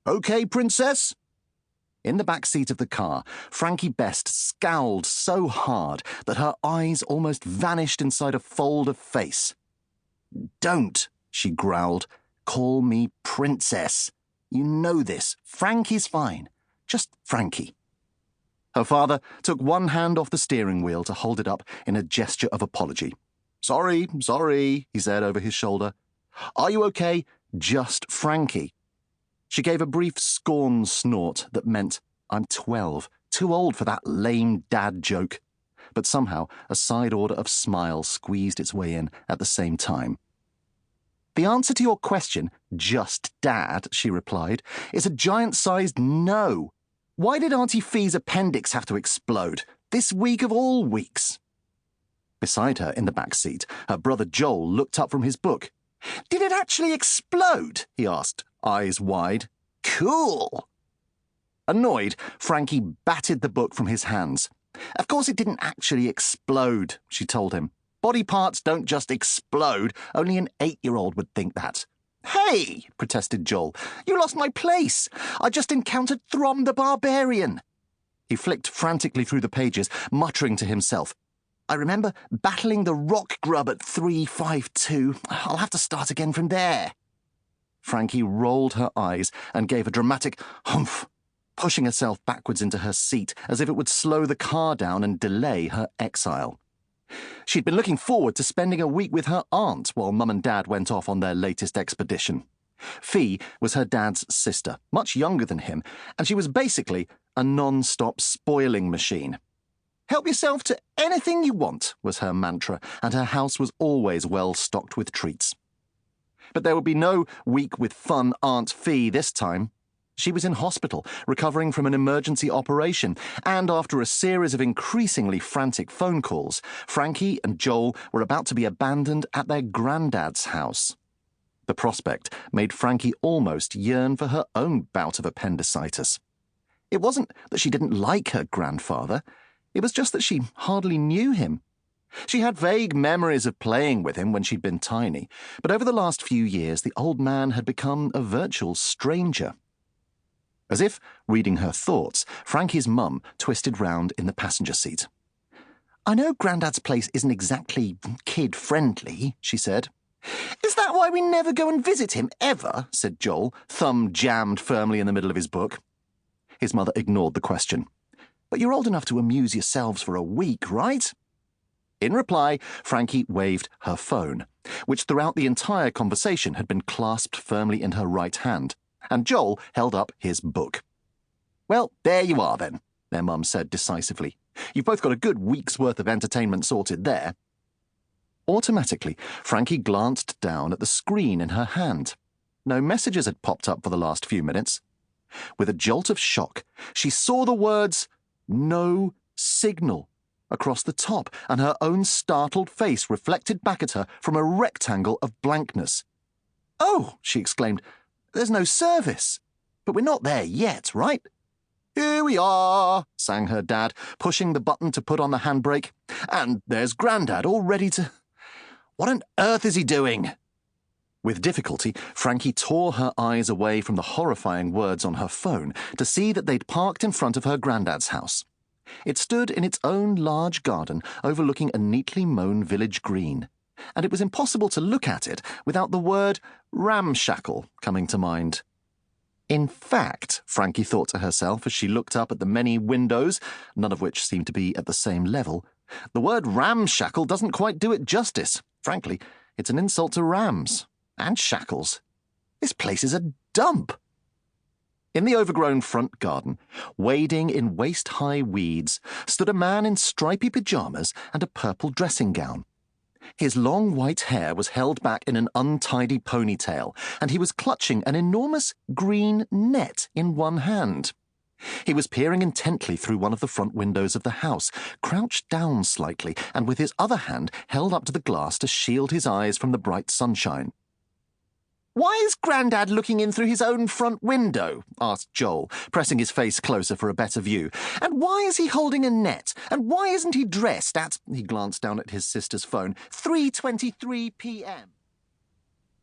Okay, Princess? In the back seat of the car, Frankie Best scowled so hard that her eyes almost vanished inside a fold of face. Don't, she growled, call me Princess. You know this. Frankie's fine. Just Frankie. Her father took one hand off the steering wheel to hold it up in a gesture of apology. Sorry, he said over his shoulder. Are you okay? Just Frankie. She gave a brief scorn snort that meant, I'm 12, too old for that lame dad joke. But somehow a side order of smiles squeezed its way in at the same time. The answer to your question, just Dad, she replied, is a giant-sized no. Why did Auntie Fee's appendix have to explode? This week of all weeks. Beside her in the back seat, her brother Joel looked up from his book. Did it actually explode? He asked, eyes wide. Cool. Annoyed, Frankie batted the book from his hands. Of course it didn't actually explode, she told him. Body parts don't just explode. Only an 8-year-old would think that. Hey, protested Joel, you lost my place. I just encountered Throm the Barbarian. He flicked frantically through the pages, muttering to himself. I remember battling the rock grub at 352. I'll have to start again from there. Frankie rolled her eyes and gave a dramatic humph, pushing herself backwards into her seat as if it would slow the car down and delay her exile. She'd been looking forward to spending a week with her aunt while Mum and Dad went off on their latest expedition. Fee was her dad's sister, much younger than him, and she was basically a non-stop spoiling machine. Help yourself to anything you want, was her mantra, and her house was always well stocked with treats. But there would be no week with fun Aunt Fee this time. She was in hospital, recovering from an emergency operation, and after a series of increasingly frantic phone calls, Frankie and Joel were about to be abandoned at their Grandad's house. The prospect made Frankie almost yearn for her own bout of appendicitis. It wasn't that she didn't like her grandfather, it was just that she hardly knew him. She had vague memories of playing with him when she'd been tiny, but over the last few years the old man had become a virtual stranger. As if reading her thoughts, Frankie's mum twisted round in the passenger seat. I know Grandad's place isn't exactly kid-friendly, she said. Is that why we never go and visit him, ever? Said Joel, thumb jammed firmly in the middle of his book. His mother ignored the question. But you're old enough to amuse yourselves for a week, right? In reply, Frankie waved her phone, which throughout the entire conversation had been clasped firmly in her right hand, and Joel held up his book. Well, there you are then, their mum said decisively. You've both got a good week's worth of entertainment sorted there. Automatically, Frankie glanced down at the screen in her hand. No messages had popped up for the last few minutes. With a jolt of shock, she saw the words, "No signal," across the top, and her own startled face reflected back at her from a rectangle of blankness. Oh, she exclaimed, there's no service. But we're not there yet, right? Here we are, sang her dad, pushing the button to put on the handbrake. And there's Grandad all ready to... What on earth is he doing? With difficulty, Frankie tore her eyes away from the horrifying words on her phone to see that they'd parked in front of her Grandad's house. It stood in its own large garden overlooking a neatly mown village green, and it was impossible to look at it without the word ramshackle coming to mind. In fact, Frankie thought to herself as she looked up at the many windows, none of which seemed to be at the same level, the word ramshackle doesn't quite do it justice. Frankly, it's an insult to rams and shackles. This place is a dump. In the overgrown front garden, wading in waist-high weeds, stood a man in stripy pyjamas and a purple dressing gown. His long white hair was held back in an untidy ponytail, and he was clutching an enormous green net in one hand. He was peering intently through one of the front windows of the house, crouched down slightly, and with his other hand held up to the glass to shield his eyes from the bright sunshine. "Why is Grandad looking in through his own front window?" asked Joel, pressing his face closer for a better view. "And why is he holding a net? And why isn't he dressed at," he glanced down at his sister's phone, 3:23 p.m.?